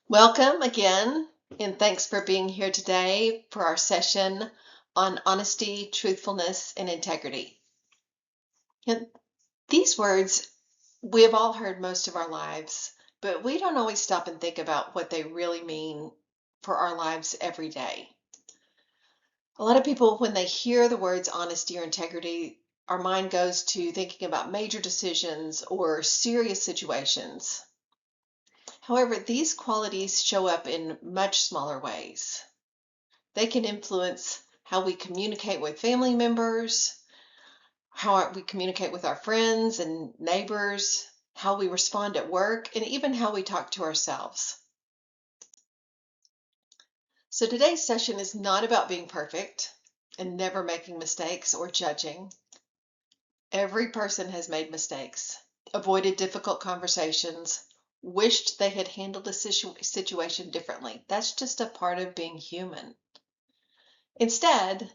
Welcome again, and thanks for being here today for our session on honesty, truthfulness, and integrity. And these words we have all heard most of our lives, but we don't always stop and think about what they really mean for our lives every day. A lot of people, when they hear the words honesty or integrity, our mind goes to thinking about major decisions or serious situations. However, these qualities show up in much smaller ways. They can influence how we communicate with family members, how we communicate with our friends and neighbors, how we respond at work, and even how we talk to ourselves. So today's session is not about being perfect and never making mistakes or judging. Every person has made mistakes, avoided difficult conversations, wished they had handled a situation differently. That's just a part of being human. Instead,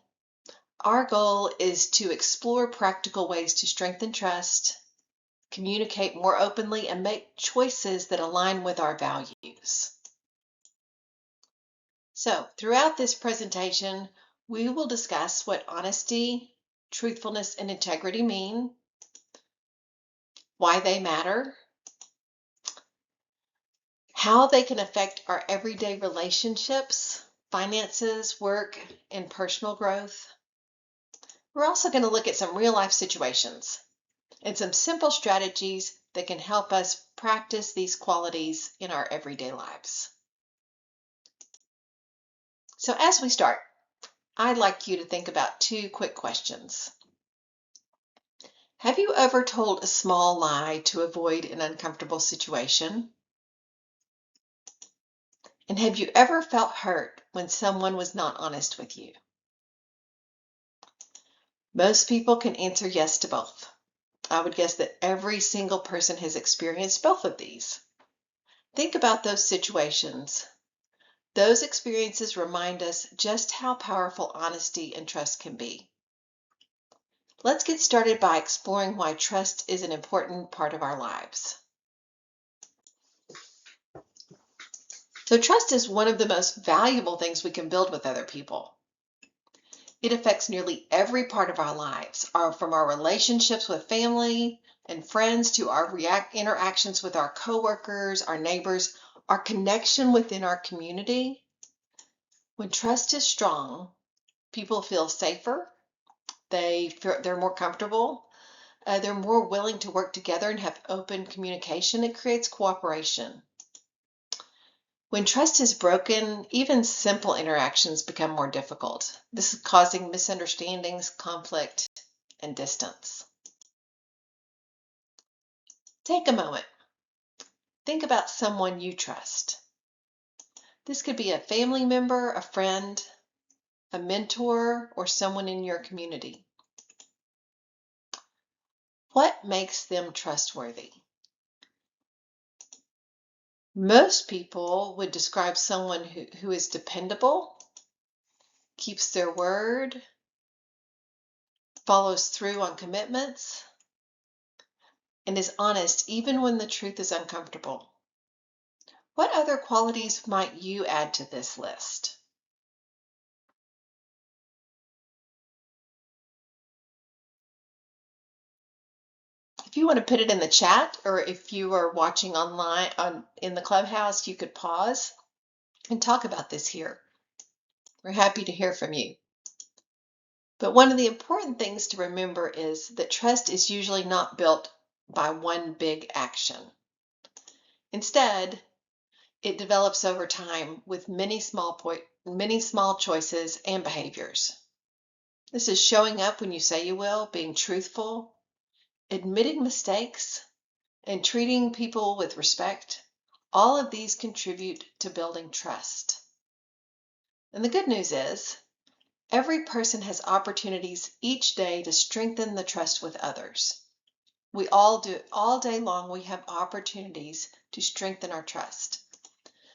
our goal is to explore practical ways to strengthen trust, communicate more openly, and make choices that align with our values. So, throughout this presentation, we will discuss what honesty, truthfulness, and integrity mean, why they matter, how they can affect our everyday relationships, finances, work, and personal growth. We're also going to look at some real-life situations and some simple strategies that can help us practice these qualities in our everyday lives. So as we start, I'd like you to think about two quick questions. Have you ever told a small lie to avoid an uncomfortable situation? And have you ever felt hurt when someone was not honest with you? Most people can answer yes to both. I would guess that every single person has experienced both of these. Think about those situations. Those experiences remind us just how powerful honesty and trust can be. Let's get started by exploring why trust is an important part of our lives. So trust is one of the most valuable things we can build with other people. It affects nearly every part of our lives, from our relationships with family and friends to our interactions with our coworkers, our neighbors, our connection within our community. When trust is strong, people feel safer, they're more comfortable, they're more willing to work together and have open communication. It creates cooperation. When trust is broken, even simple interactions become more difficult. This is causing misunderstandings, conflict, and distance. Take a moment. Think about someone you trust. This could be a family member, a friend, a mentor, or someone in your community. What makes them trustworthy? Most people would describe someone who is dependable, keeps their word, follows through on commitments, and is honest even when the truth is uncomfortable. What other qualities might you add to this list? If you want to put it in the chat, or if you are watching online in the clubhouse, you could pause and talk about this here. We're happy to hear from you. But one of the important things to remember is that trust is usually not built by one big action. Instead, it develops over time with many small choices and behaviors. This is showing up when you say you will, being truthful, admitting mistakes, and treating people with respect. All of these contribute to building trust. And the good news is, every person has opportunities each day to strengthen the trust with others. We all do. All day long, we have opportunities to strengthen our trust.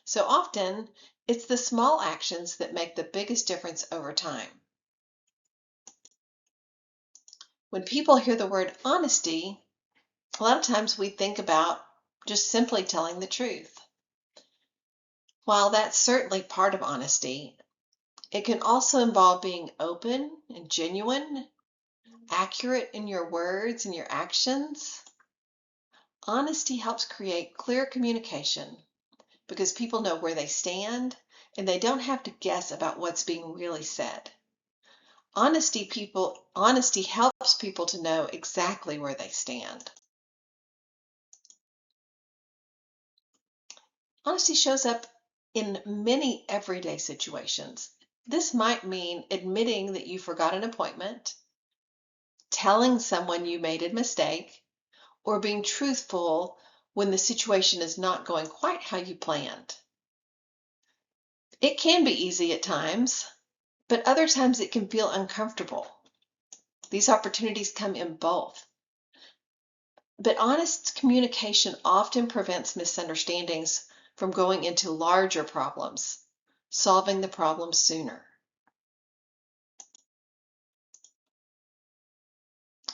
So often, it's the small actions that make the biggest difference over time. When people hear the word honesty, a lot of times we think about just simply telling the truth. While that's certainly part of honesty, it can also involve being open and genuine, accurate in your words and your actions. Honesty helps create clear communication because people know where they stand and they don't have to guess about what's being really said. Honesty helps people to know exactly where they stand. Honesty shows up in many everyday situations. This might mean admitting that you forgot an appointment, telling someone you made a mistake, or being truthful when the situation is not going quite how you planned. It can be easy at times, but other times it can feel uncomfortable. These opportunities come in both. But honest communication often prevents misunderstandings from going into larger problems, solving the problem sooner.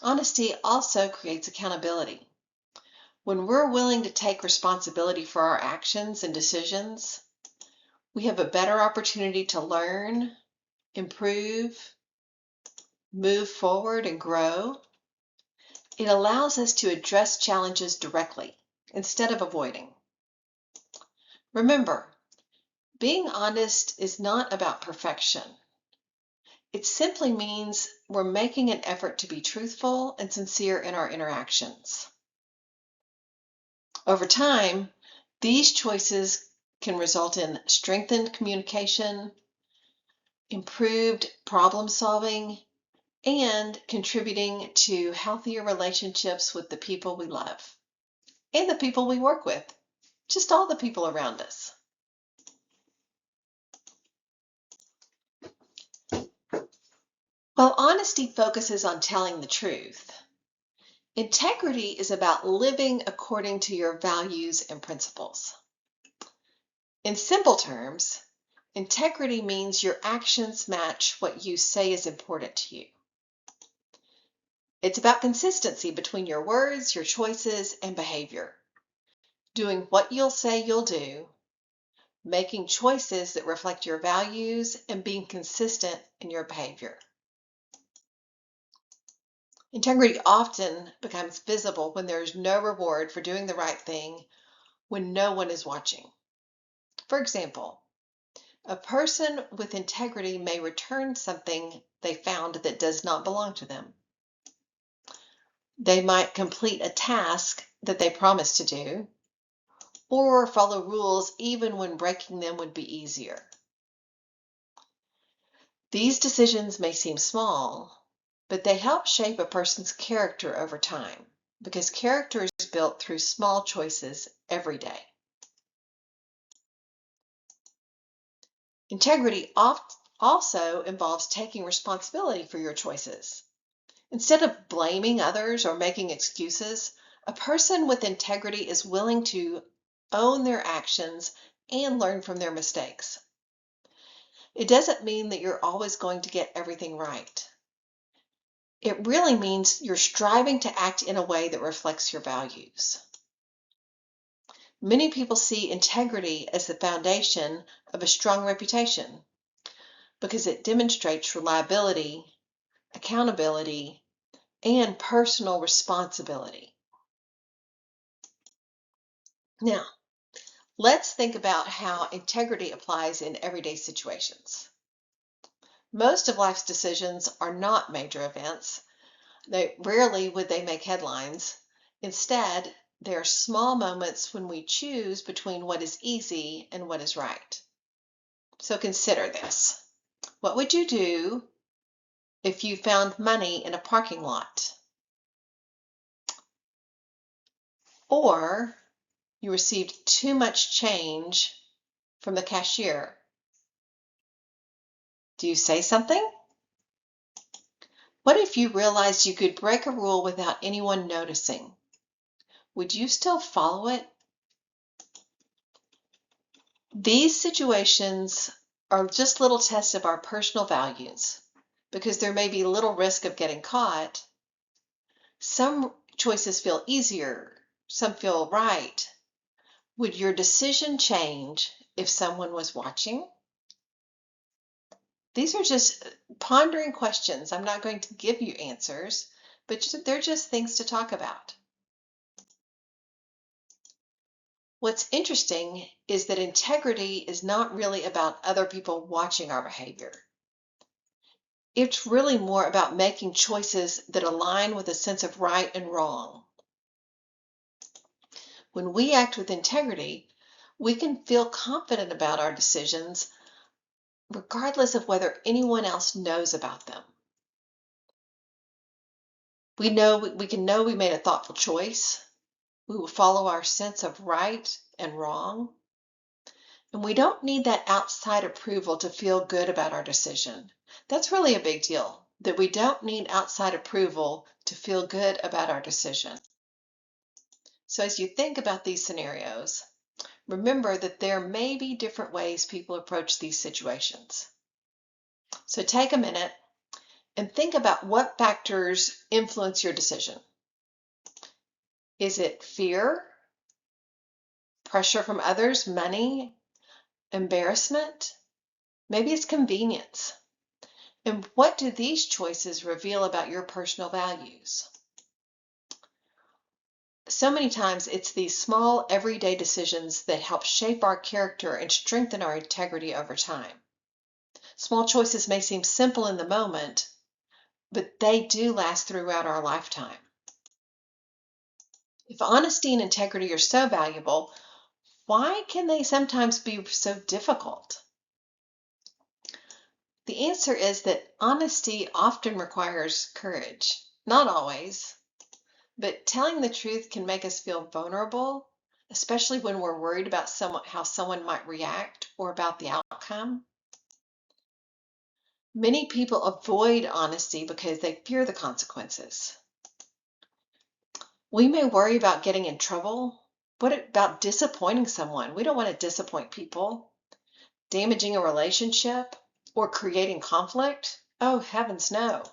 Honesty also creates accountability. When we're willing to take responsibility for our actions and decisions, we have a better opportunity to learn, improve, move forward, and grow. It allows us to address challenges directly instead of avoiding. Remember, being honest is not about perfection. It simply means we're making an effort to be truthful and sincere in our interactions. Over time, these choices can result in strengthened communication, improved problem solving, and contributing to healthier relationships with the people we love and the people we work with, just all the people around us. While honesty focuses on telling the truth, integrity is about living according to your values and principles. In simple terms, integrity means your actions match what you say is important to you. It's about consistency between your words, your choices, and behavior. Doing what you'll say you'll do, making choices that reflect your values, and being consistent in your behavior. Integrity often becomes visible when there is no reward for doing the right thing when no one is watching. For example, a person with integrity may return something they found that does not belong to them. They might complete a task that they promised to do, or follow rules even when breaking them would be easier. These decisions may seem small, but they help shape a person's character over time, because character is built through small choices every day. Integrity also involves taking responsibility for your choices. Instead of blaming others or making excuses, a person with integrity is willing to own their actions and learn from their mistakes. It doesn't mean that you're always going to get everything right. It really means you're striving to act in a way that reflects your values. Many people see integrity as the foundation of a strong reputation because it demonstrates reliability, accountability, and personal responsibility. Now, let's think about how integrity applies in everyday situations. Most of life's decisions are not major events. Rarely would they make headlines. Instead, there are small moments when we choose between what is easy and what is right. So consider this. What would you do if you found money in a parking lot? Or you received too much change from the cashier? Do you say something? What if you realized you could break a rule without anyone noticing? Would you still follow it? These situations are just little tests of our personal values because there may be little risk of getting caught. Some choices feel easier, some feel right, Would your decision change if someone was watching? These are just pondering questions. I'm not going to give you answers, but they're just things to talk about. What's interesting is that integrity is not really about other people watching our behavior. It's really more about making choices that align with a sense of right and wrong. When we act with integrity, we can feel confident about our decisions regardless of whether anyone else knows about them. We can know we made a thoughtful choice. We will follow our sense of right and wrong. And we don't need that outside approval to feel good about our decision. That's really a big deal, that we don't need outside approval to feel good about our decision. So as you think about these scenarios, remember that there may be different ways people approach these situations. So take a minute and think about what factors influence your decision. Is it fear, pressure from others, money, embarrassment? Maybe it's convenience. And what do these choices reveal about your personal values? So many times it's these small everyday decisions that help shape our character and strengthen our integrity over time. Small choices may seem simple in the moment, but they do last throughout our lifetime. If honesty and integrity are so valuable, why can they sometimes be so difficult? The answer is that honesty often requires courage. Not always, but telling the truth can make us feel vulnerable, especially when we're worried about how someone might react or about the outcome. Many people avoid honesty because they fear the consequences. We may worry about getting in trouble. What about disappointing someone? We don't want to disappoint people. Damaging a relationship or creating conflict? Oh, heavens no.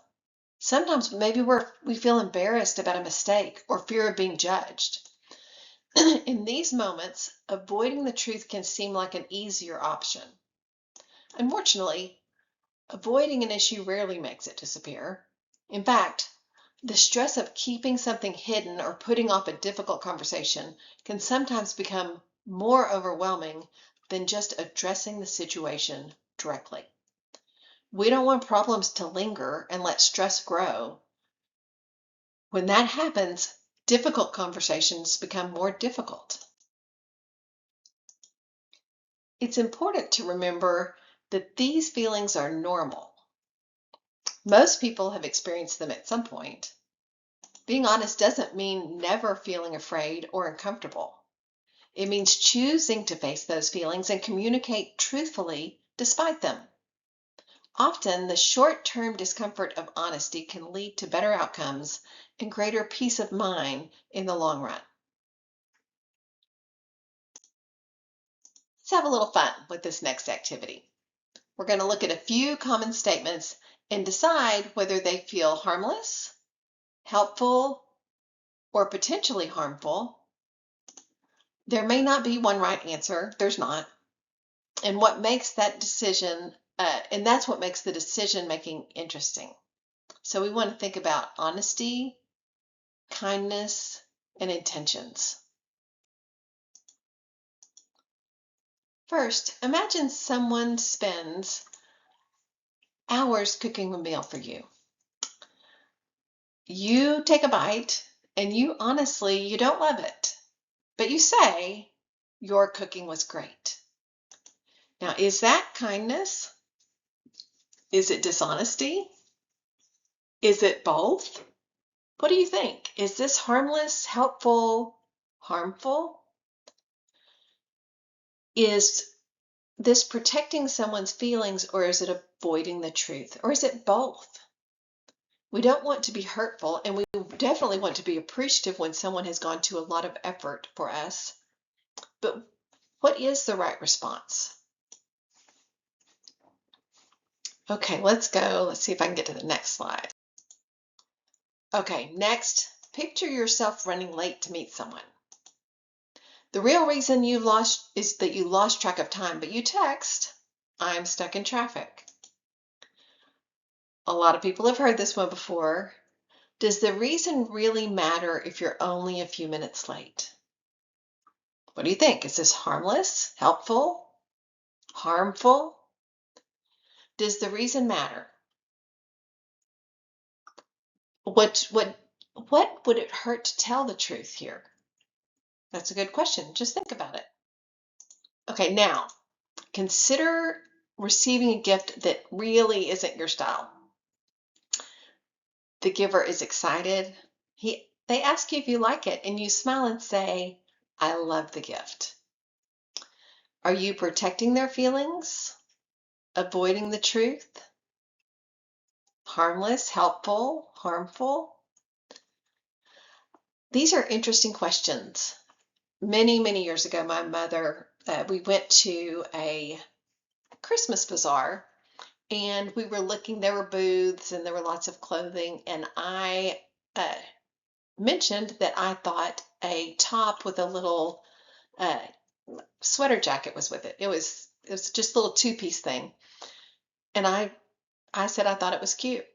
Sometimes maybe we feel embarrassed about a mistake or fear of being judged. In these moments, avoiding the truth can seem like an easier option. Unfortunately, avoiding an issue rarely makes it disappear. In fact, the stress of keeping something hidden or putting off a difficult conversation can sometimes become more overwhelming than just addressing the situation directly. We don't want problems to linger and let stress grow. When that happens, difficult conversations become more difficult. It's important to remember that these feelings are normal. Most people have experienced them at some point. Being honest doesn't mean never feeling afraid or uncomfortable. It means choosing to face those feelings and communicate truthfully despite them. Often, the short-term discomfort of honesty can lead to better outcomes and greater peace of mind in the long run. Let's have a little fun with this next activity. We're going to look at a few common statements and decide whether they feel harmless, helpful, or potentially harmful. There may not be one right answer. There's not. And what makes that decision, and that's what makes the decision making interesting. So we want to think about honesty, kindness, and intentions. First, imagine someone spends hours cooking a meal for you. You take a bite and you don't love it, but you say your cooking was great. Now, is that kindness? Is it dishonesty? Is it both? What do you think? Is this harmless, helpful, harmful? Is this protecting someone's feelings, or is it avoiding the truth? Or is it both? We don't want to be hurtful, and we definitely want to be appreciative when someone has gone to a lot of effort for us. But what is the right response? Okay, let's go. Let's see if I can get to the next slide. Okay, next, picture yourself running late to meet someone. The real reason you lost is that you lost track of time, but you text, I'm stuck in traffic. A lot of people have heard this one before. Does the reason really matter if you're only a few minutes late? What do you think? Is this harmless, helpful, harmful? Does the reason matter? What would it hurt to tell the truth here? That's a good question. Just think about it. Okay, now consider receiving a gift that really isn't your style. The giver is excited. They ask you if you like it, and you smile and say, I love the gift. Are you protecting their feelings? Avoiding the truth? Harmless, helpful, harmful? These are interesting questions. Many, many years ago, my mother, we went to a Christmas bazaar, and we were looking, there were booths and there were lots of clothing, and I mentioned that I thought a top with a little sweater jacket was with it. It was just a little two-piece thing. And I said I thought it was cute.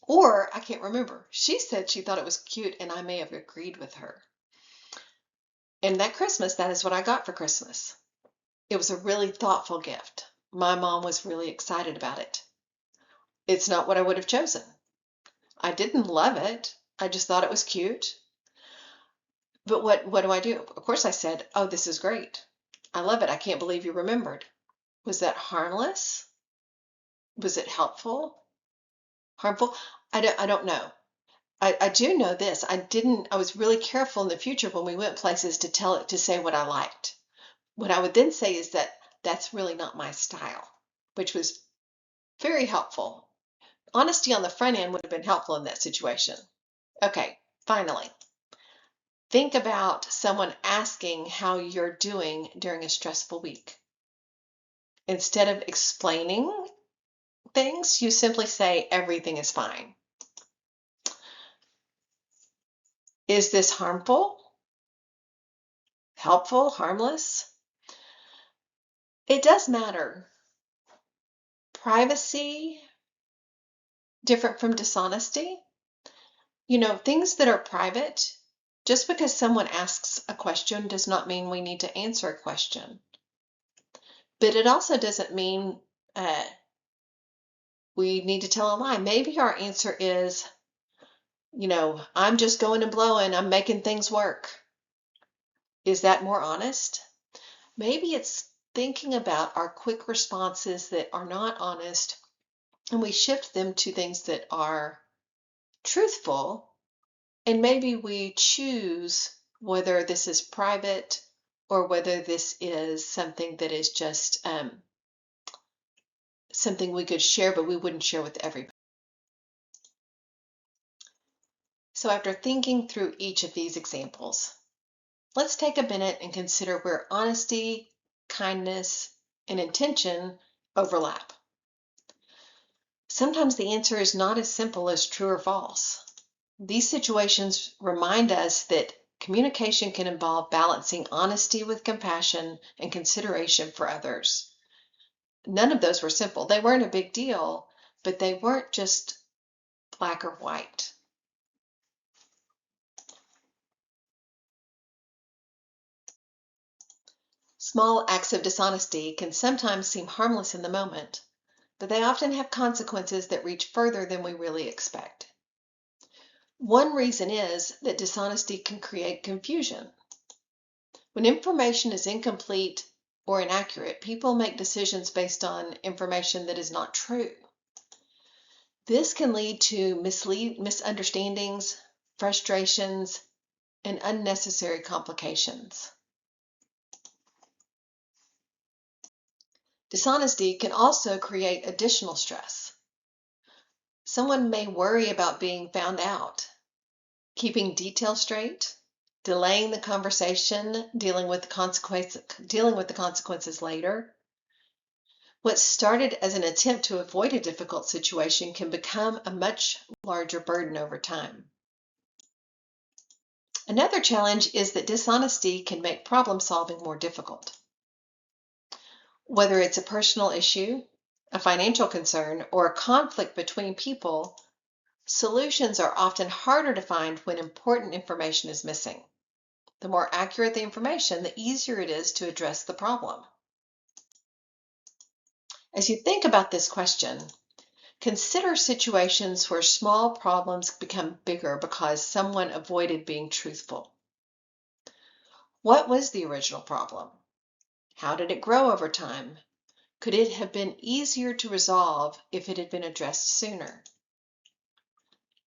Or I can't remember. She said she thought it was cute, and I may have agreed with her. And that Christmas, that is what I got for Christmas. It was a really thoughtful gift. My mom was really excited about it. It's not what I would have chosen. I didn't love it. I just thought it was cute. But what do I do? Of course I said, oh, this is great. I love it. I can't believe you remembered. Was that harmless? Was it helpful? Harmful? I don't know. I do know this. I was really careful in the future when we went places to say what I liked. What I would then say is that that's really not my style, which was very helpful. Honesty on the front end would have been helpful in that situation. Okay, finally, think about someone asking how you're doing during a stressful week. Instead of explaining things, you simply say everything is fine. Is this harmful? Helpful? Harmless? It does matter. Privacy, different from dishonesty. You know, things that are private, just because someone asks a question does not mean we need to answer a question. But it also doesn't mean we need to tell a lie. Maybe our answer is, I'm just going and blowing, I'm making things work. Is that more honest? Maybe it's thinking about our quick responses that are not honest, and we shift them to things that are truthful, and maybe we choose whether this is private or whether this is something that is just something we could share, but we wouldn't share with everybody. So after thinking through each of these examples, let's take a minute and consider where honesty, kindness, and intention overlap. Sometimes the answer is not as simple as true or false. These situations remind us that communication can involve balancing honesty with compassion and consideration for others. None of those were simple. They weren't a big deal, but they weren't just black or white. Small acts of dishonesty can sometimes seem harmless in the moment, but they often have consequences that reach further than we really expect. One reason is that dishonesty can create confusion. When information is incomplete or inaccurate, people make decisions based on information that is not true. This can lead to misunderstandings, frustrations, and unnecessary complications. Dishonesty can also create additional stress. Someone may worry about being found out, keeping details straight, delaying the conversation, dealing with the consequences later. What started as an attempt to avoid a difficult situation can become a much larger burden over time. Another challenge is that dishonesty can make problem solving more difficult. Whether it's a personal issue, a financial concern, or a conflict between people, solutions are often harder to find when important information is missing. The more accurate the information, the easier it is to address the problem. As you think about this question, consider situations where small problems become bigger because someone avoided being truthful. What was the original problem? How did it grow over time? Could it have been easier to resolve if it had been addressed sooner?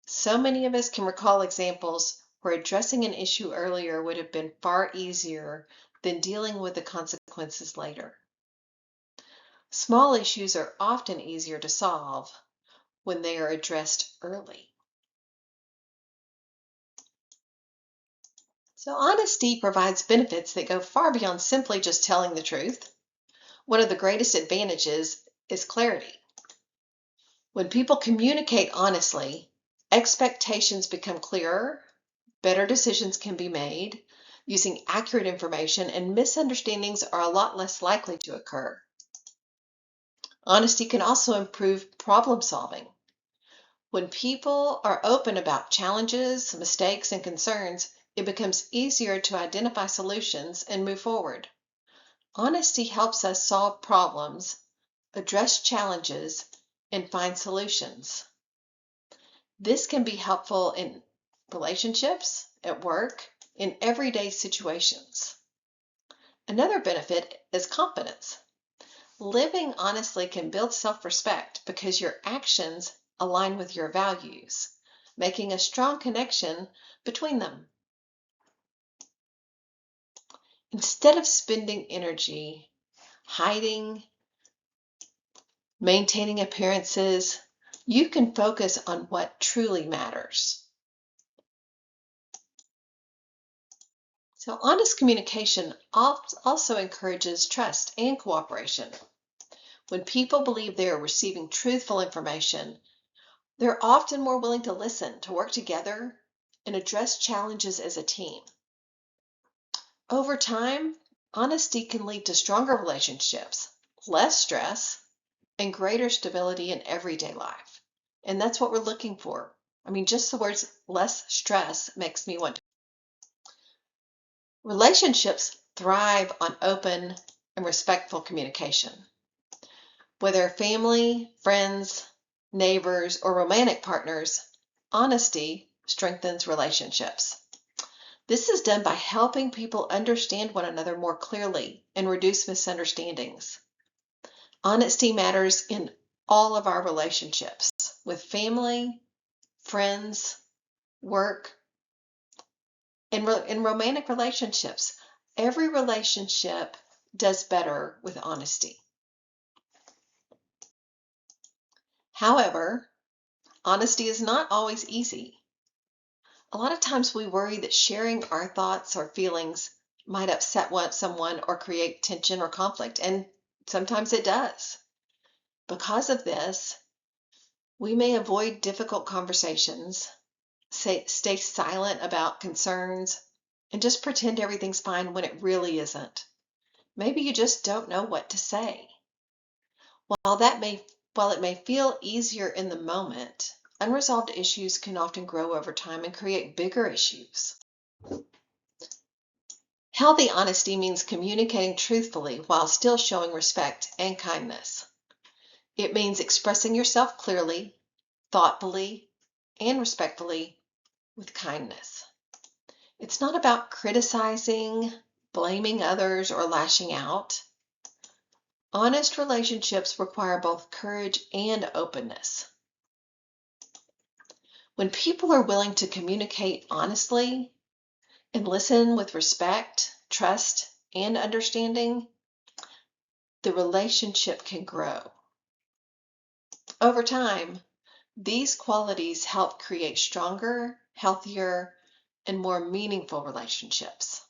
So many of us can recall examples where addressing an issue earlier would have been far easier than dealing with the consequences later. Small issues are often easier to solve when they are addressed early. So honesty provides benefits that go far beyond simply just telling the truth. One of the greatest advantages is clarity. When people communicate honestly, expectations become clearer, better decisions can be made using accurate information, and misunderstandings are a lot less likely to occur. Honesty can also improve problem solving. When people are open about challenges, mistakes, and concerns, it becomes easier to identify solutions and move forward. Honesty helps us solve problems, address challenges, and find solutions. This can be helpful in relationships, at work, in everyday situations. Another benefit is confidence. Living honestly can build self-respect because your actions align with your values, making a strong connection between them. Instead of spending energy hiding, maintaining appearances, you can focus on what truly matters. So honest communication also encourages trust and cooperation. When people believe they are receiving truthful information, they're often more willing to listen, to work together, and address challenges as a team. Over time, honesty can lead to stronger relationships, less stress, and greater stability in everyday life. And that's what we're looking for. I mean, just the words less stress makes me want to. Relationships thrive on open and respectful communication. Whether family, friends, neighbors, or romantic partners, honesty strengthens relationships. This is done by helping people understand one another more clearly and reduce misunderstandings. Honesty matters in all of our relationships with family, friends, work, and in romantic relationships. Every relationship does better with honesty. However, honesty is not always easy. A lot of times we worry that sharing our thoughts or feelings might upset someone or create tension or conflict, and sometimes it does. Because of this, we may avoid difficult conversations, stay silent about concerns, and just pretend everything's fine when it really isn't. Maybe you just don't know what to say. While it may feel easier in the moment, unresolved issues can often grow over time and create bigger issues. Healthy honesty means communicating truthfully while still showing respect and kindness. It means expressing yourself clearly, thoughtfully, and respectfully with kindness. It's not about criticizing, blaming others, or lashing out. Honest relationships require both courage and openness. When people are willing to communicate honestly and listen with respect, trust, and understanding, the relationship can grow. Over time, these qualities help create stronger, healthier, and more meaningful relationships.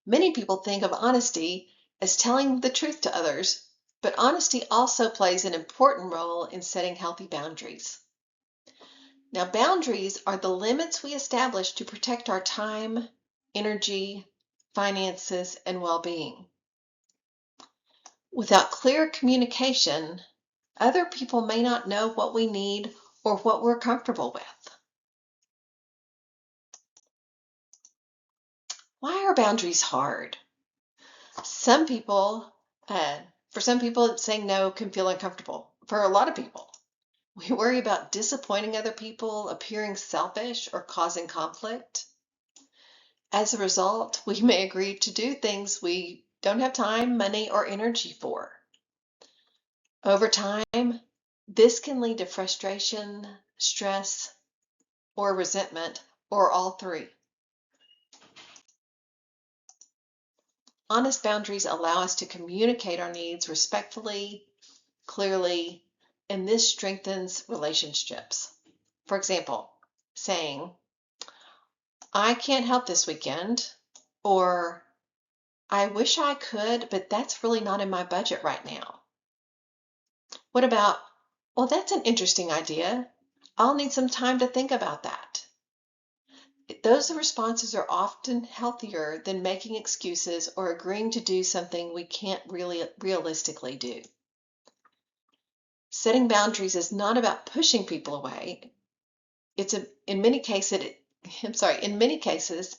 Many people think of honesty as telling the truth to others But honesty also plays an important role in setting healthy boundaries. Now, boundaries are the limits we establish to protect our time, energy, finances, and well-being. Without clear communication, other people may not know what we need or what we're comfortable with. Why are boundaries hard? Some people, for some people, saying no can feel uncomfortable. For a lot of people, we worry about disappointing other people, appearing selfish, or causing conflict. As a result, we may agree to do things we don't have time, money, or energy for. Over time, this can lead to frustration, stress, or resentment, or all three. Honest boundaries allow us to communicate our needs respectfully, clearly, and this strengthens relationships. For example, saying, I can't help this weekend, or I wish I could, but that's really not in my budget right now. What about, well, that's an interesting idea. I'll need some time to think about that. Those responses are often healthier than making excuses or agreeing to do something we can't really realistically do. Setting boundaries is not about pushing people away. In many cases,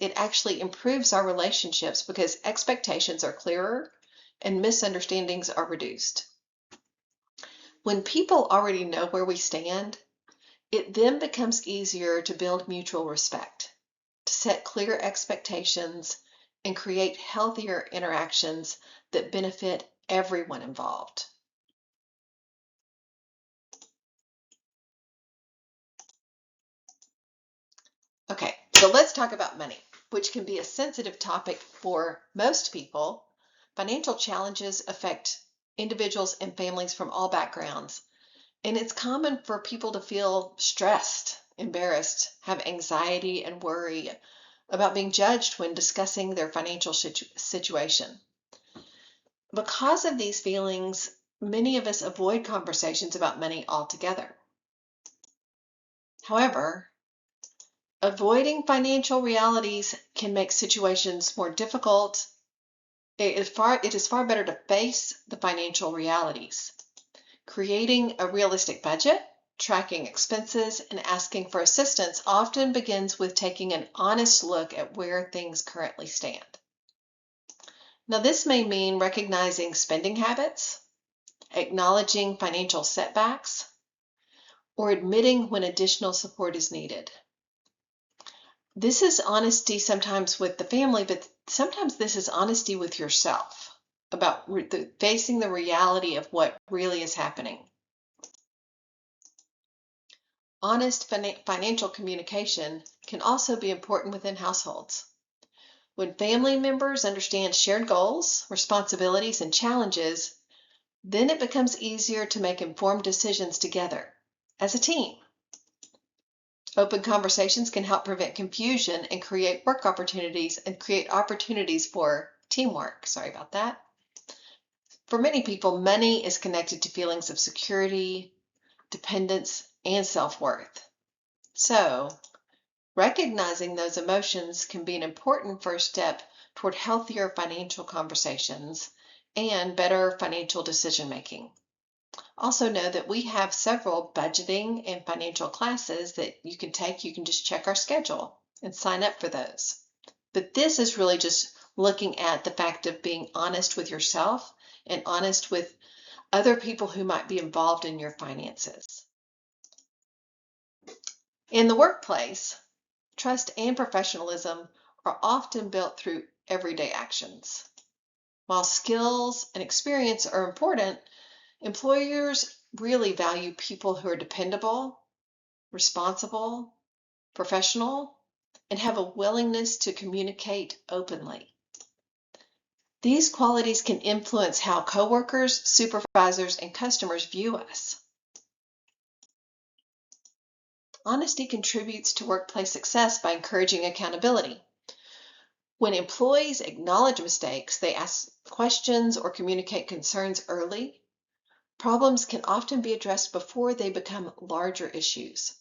it actually improves our relationships because expectations are clearer and misunderstandings are reduced. When people already know where we stand, it then becomes easier to build mutual respect, to set clear expectations, and create healthier interactions that benefit everyone involved. Okay, so let's talk about money, which can be a sensitive topic for most people. Financial challenges affect individuals and families from all backgrounds, and it's common for people to feel stressed, embarrassed, have anxiety, and worry about being judged when discussing their financial situation. Because of these feelings, many of us avoid conversations about money altogether. However, avoiding financial realities can make situations more difficult. It is far better to face the financial realities. Creating a realistic budget, tracking expenses, and asking for assistance often begins with taking an honest look at where things currently stand. Now, this may mean recognizing spending habits, acknowledging financial setbacks, or admitting when additional support is needed. This is honesty sometimes with the family, but sometimes this is honesty with yourself about facing the reality of what really is happening. Honest financial communication can also be important within households. When family members understand shared goals, responsibilities, and challenges, then it becomes easier to make informed decisions together as a team. Open conversations can help prevent confusion and create opportunities for teamwork. Sorry about that. For many people, money is connected to feelings of security, dependence, and self-worth. So, recognizing those emotions can be an important first step toward healthier financial conversations and better financial decision making. Also know that we have several budgeting and financial classes that you can take. You can just check our schedule and sign up for those. But this is really just looking at the fact of being honest with yourself and honest with other people who might be involved in your finances. In the workplace, trust and professionalism are often built through everyday actions. While skills and experience are important, employers really value people who are dependable, responsible, professional, and have a willingness to communicate openly. These qualities can influence how coworkers, supervisors, and customers view us. Honesty contributes to workplace success by encouraging accountability. When employees acknowledge mistakes, they ask questions or communicate concerns early, Problems can often be addressed before they become larger issues.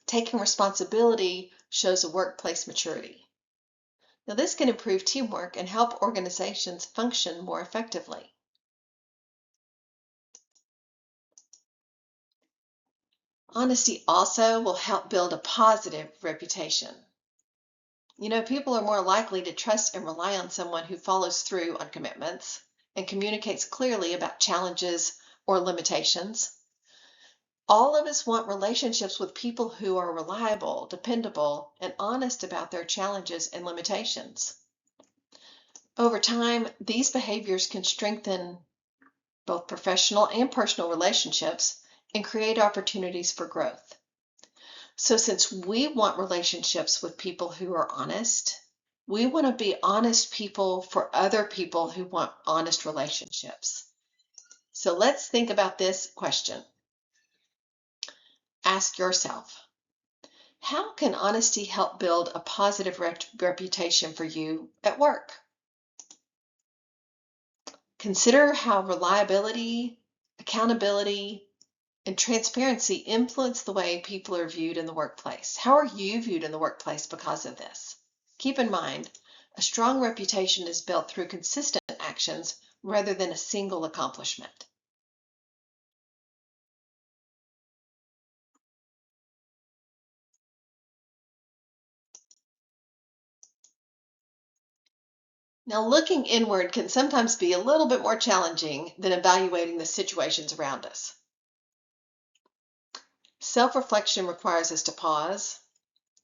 Taking responsibility shows a workplace maturity. Now, this can improve teamwork and help organizations function more effectively. Honesty also will help build a positive reputation. People are more likely to trust and rely on someone who follows through on commitments and communicates clearly about challenges or limitations. All of us want relationships with people who are reliable, dependable, and honest about their challenges and limitations. Over time, these behaviors can strengthen both professional and personal relationships and create opportunities for growth. So since we want relationships with people who are honest, we want to be honest people for other people who want honest relationships. So let's think about this question. Ask yourself, how can honesty help build a positive reputation for you at work? Consider how reliability, accountability, and transparency influence the way people are viewed in the workplace. How are you viewed in the workplace because of this? Keep in mind, a strong reputation is built through consistent actions rather than a single accomplishment. Now, looking inward can sometimes be a little bit more challenging than evaluating the situations around us. Self-reflection requires us to pause,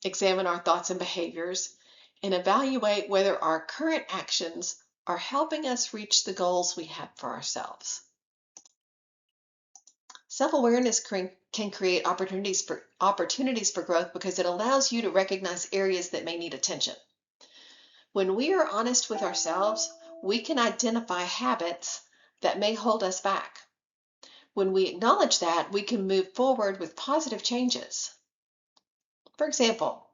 examine our thoughts and behaviors, and evaluate whether our current actions are helping us reach the goals we have for ourselves. Self-awareness can create opportunities for growth because it allows you to recognize areas that may need attention. When we are honest with ourselves, we can identify habits that may hold us back. When we acknowledge that, we can move forward with positive changes. For example,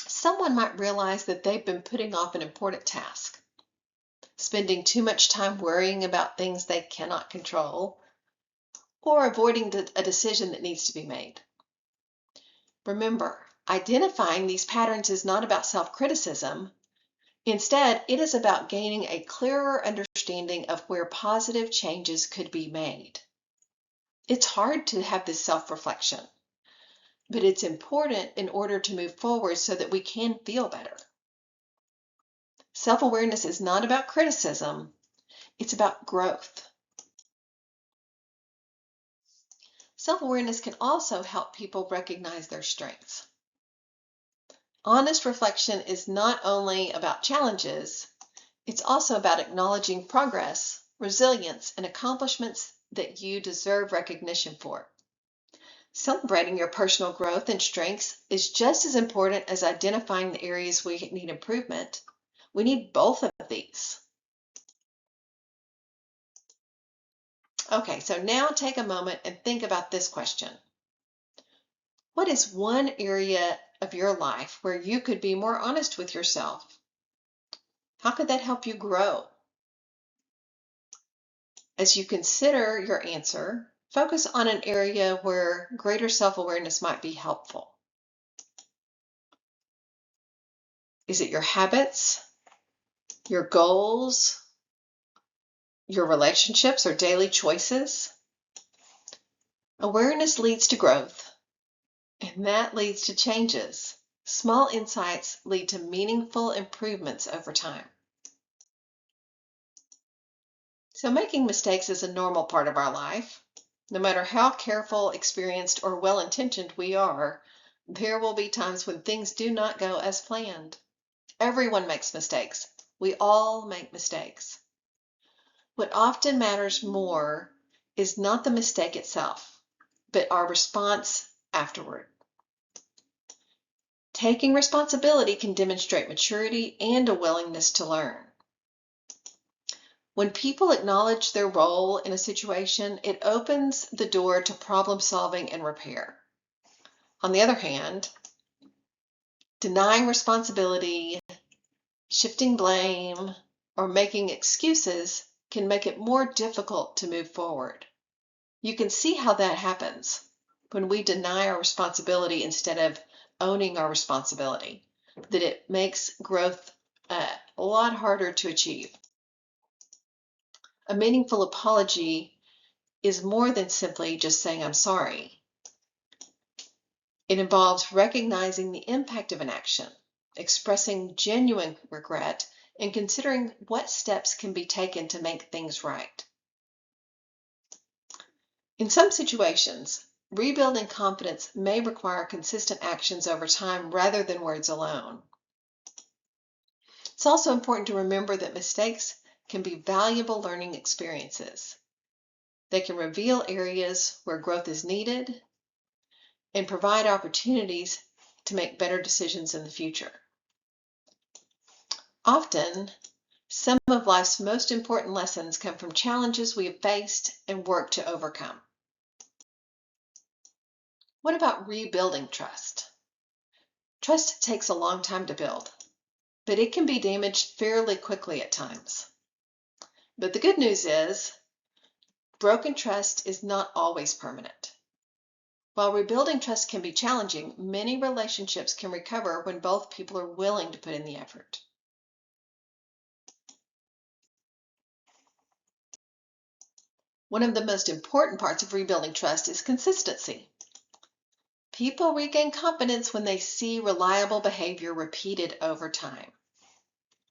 someone might realize that they've been putting off an important task, spending too much time worrying about things they cannot control, or avoiding a decision that needs to be made. Remember, identifying these patterns is not about self-criticism. Instead, it is about gaining a clearer understanding of where positive changes could be made. It's hard to have this self-reflection, but it's important in order to move forward so that we can feel better. Self-awareness is not about criticism, it's about growth. Self-awareness can also help people recognize their strengths. Honest reflection is not only about challenges, it's also about acknowledging progress, resilience, and accomplishments that you deserve recognition for. Celebrating your personal growth and strengths is just as important as identifying the areas we need improvement. We need both of these. Okay, so now take a moment and think about this question. What is one area of your life where you could be more honest with yourself? How could that help you grow? As you consider your answer, focus on an area where greater self-awareness might be helpful. Is it your habits, your goals, your relationships, or daily choices? Awareness leads to growth, and that leads to changes. Small insights lead to meaningful improvements over time. So making mistakes is a normal part of our life. No matter how careful, experienced, or well-intentioned we are, there will be times when things do not go as planned. Everyone makes mistakes. We all make mistakes. What often matters more is not the mistake itself, but our response afterward. Taking responsibility can demonstrate maturity and a willingness to learn. When people acknowledge their role in a situation, it opens the door to problem solving and repair. On the other hand, denying responsibility, shifting blame, or making excuses can make it more difficult to move forward. You can see how that happens when we deny our responsibility instead of owning our responsibility, that it makes growth a lot harder to achieve. A meaningful apology is more than simply just saying, "I'm sorry." It involves recognizing the impact of an action, expressing genuine regret, and considering what steps can be taken to make things right. In some situations, rebuilding confidence may require consistent actions over time rather than words alone. It's also important to remember that mistakes can be valuable learning experiences. They can reveal areas where growth is needed and provide opportunities to make better decisions in the future. Often, some of life's most important lessons come from challenges we have faced and worked to overcome. What about rebuilding trust? Trust takes a long time to build, but it can be damaged fairly quickly at times. But the good news is, broken trust is not always permanent. While rebuilding trust can be challenging, many relationships can recover when both people are willing to put in the effort. One of the most important parts of rebuilding trust is consistency. People regain confidence when they see reliable behavior repeated over time.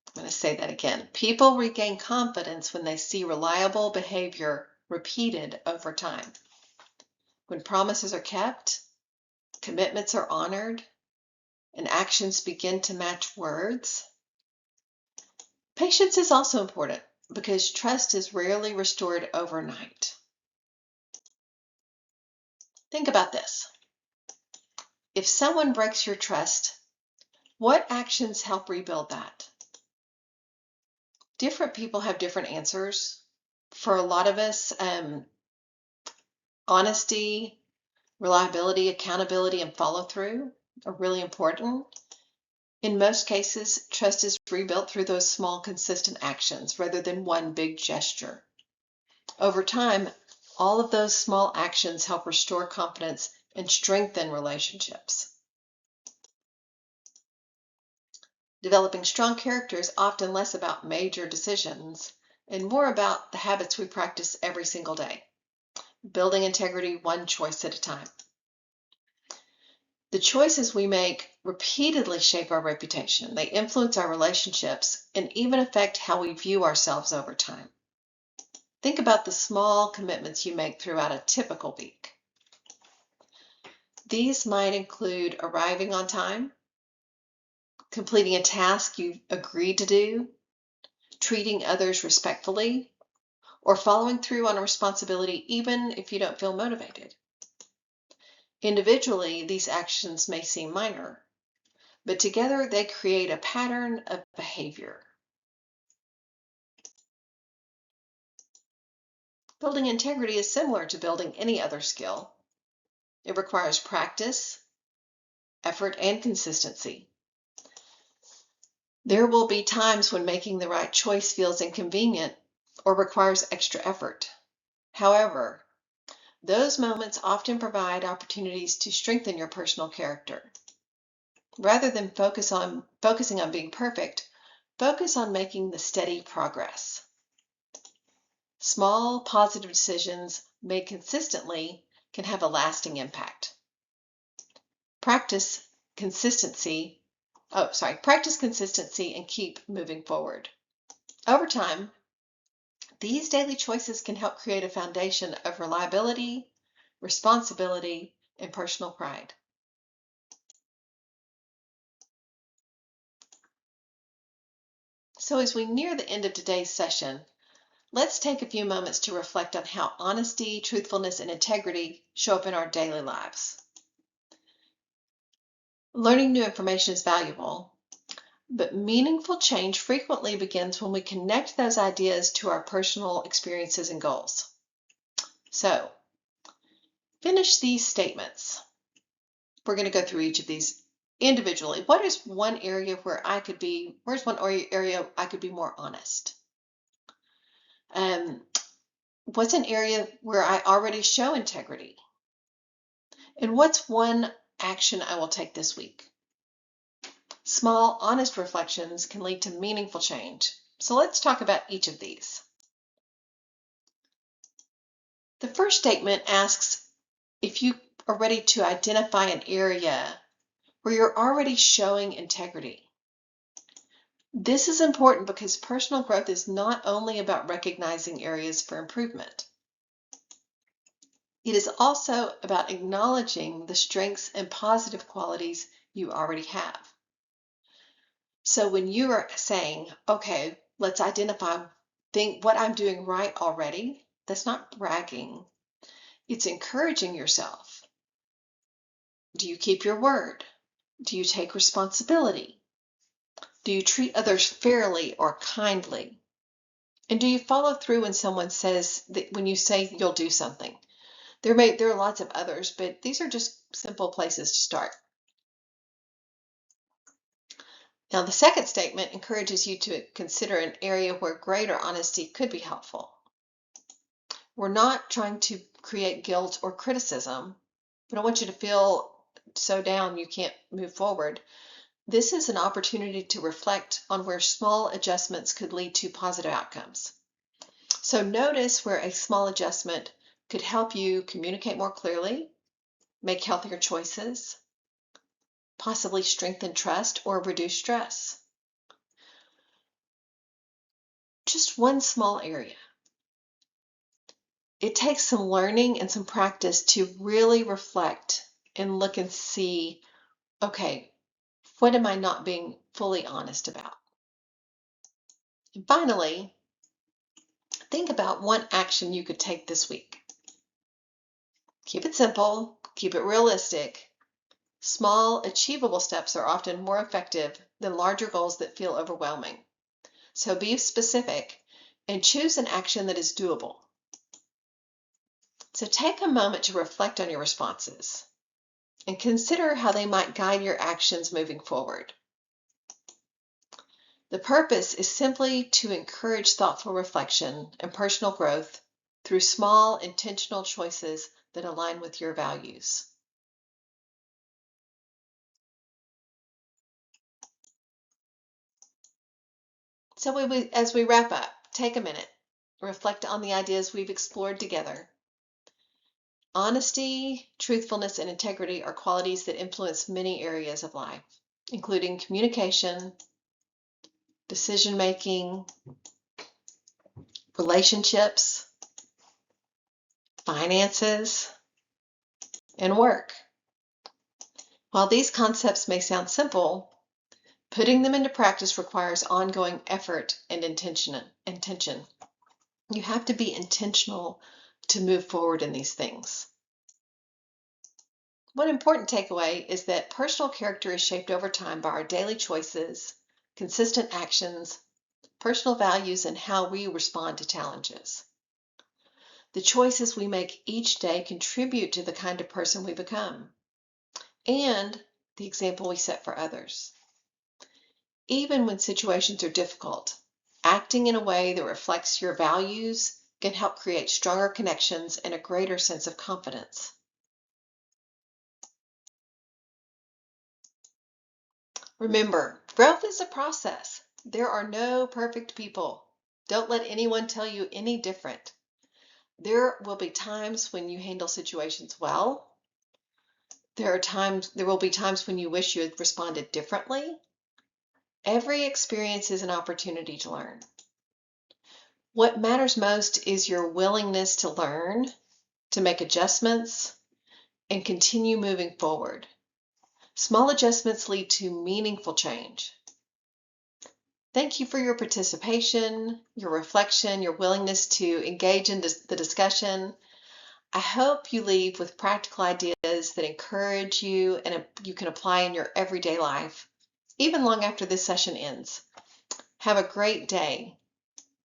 I'm going to say that again. People regain confidence when they see reliable behavior repeated over time. When promises are kept, commitments are honored, and actions begin to match words. Patience is also important because trust is rarely restored overnight. Think about this. If someone breaks your trust, what actions help rebuild that? Different people have different answers. For a lot of us, honesty, reliability, accountability, and follow-through are really important. In most cases, trust is rebuilt through those small, consistent actions rather than one big gesture. Over time, all of those small actions help restore confidence and strengthen relationships. Developing strong character is often less about major decisions and more about the habits we practice every single day, building integrity one choice at a time. The choices we make repeatedly shape our reputation. They influence our relationships and even affect how we view ourselves over time. Think about the small commitments you make throughout a typical week. These might include arriving on time, completing a task you've agreed to do, treating others respectfully, or following through on a responsibility even if you don't feel motivated. Individually, these actions may seem minor, but together they create a pattern of behavior. Building integrity is similar to building any other skill. It requires practice, effort, and consistency. There will be times when making the right choice feels inconvenient or requires extra effort. However, those moments often provide opportunities to strengthen your personal character. Rather than focusing on being perfect, focus on making the steady progress. Small, positive decisions made consistently can have a lasting impact. Practice consistency and keep moving forward. Over time, these daily choices can help create a foundation of reliability, responsibility, and personal pride. So as we near the end of today's session, let's take a few moments to reflect on how honesty, truthfulness, and integrity show up in our daily lives. Learning new information is valuable, but meaningful change frequently begins when we connect those ideas to our personal experiences and goals. So, finish these statements. We're going to go through each of these individually. Where's one area I could be more honest? What's an area where I already show integrity? And what's one action I will take this week? Small, honest reflections can lead to meaningful change. So let's talk about each of these. The first statement asks if you are ready to identify an area where you're already showing integrity. This is important because personal growth is not only about recognizing areas for improvement. It is also about acknowledging the strengths and positive qualities you already have. So when you are saying, okay, let's identify what I'm doing right already, that's not bragging. It's encouraging yourself. Do you keep your word? Do you take responsibility? Do you treat others fairly or kindly? And do you follow through when someone says that when you say you'll do something? There are lots of others, but these are just simple places to start. Now, the second statement encourages you to consider an area where greater honesty could be helpful. We're not trying to create guilt or criticism. We don't want you to feel so down you can't move forward. This is an opportunity to reflect on where small adjustments could lead to positive outcomes. So notice where a small adjustment could help you communicate more clearly, make healthier choices, possibly strengthen trust or reduce stress. Just one small area. It takes some learning and some practice to really reflect and look and see, okay, what am I not being fully honest about? And finally, think about one action you could take this week. Keep it simple, keep it realistic. Small, achievable steps are often more effective than larger goals that feel overwhelming. So be specific and choose an action that is doable. So take a moment to reflect on your responses and consider how they might guide your actions moving forward. The purpose is simply to encourage thoughtful reflection and personal growth through small, intentional choices that align with your values. So as we wrap up, take a minute, reflect on the ideas we've explored together. Honesty, truthfulness, and integrity are qualities that influence many areas of life, including communication, decision-making, relationships, finances, and work. While these concepts may sound simple, putting them into practice requires ongoing effort and intention. You have to be intentional to move forward in these things. One important takeaway is that personal character is shaped over time by our daily choices, consistent actions, personal values, and how we respond to challenges. The choices we make each day contribute to the kind of person we become and the example we set for others. Even when situations are difficult, acting in a way that reflects your values can help create stronger connections and a greater sense of confidence. Remember, growth is a process. There are no perfect people. Don't let anyone tell you any different. There will be times when you handle situations well. There will be times when you wish you had responded differently. Every experience is an opportunity to learn. What matters most is your willingness to learn, to make adjustments, and continue moving forward. Small adjustments lead to meaningful change. Thank you for your participation, your reflection, your willingness to engage in the discussion. I hope you leave with practical ideas that encourage you and you can apply in your everyday life, even long after this session ends. Have a great day.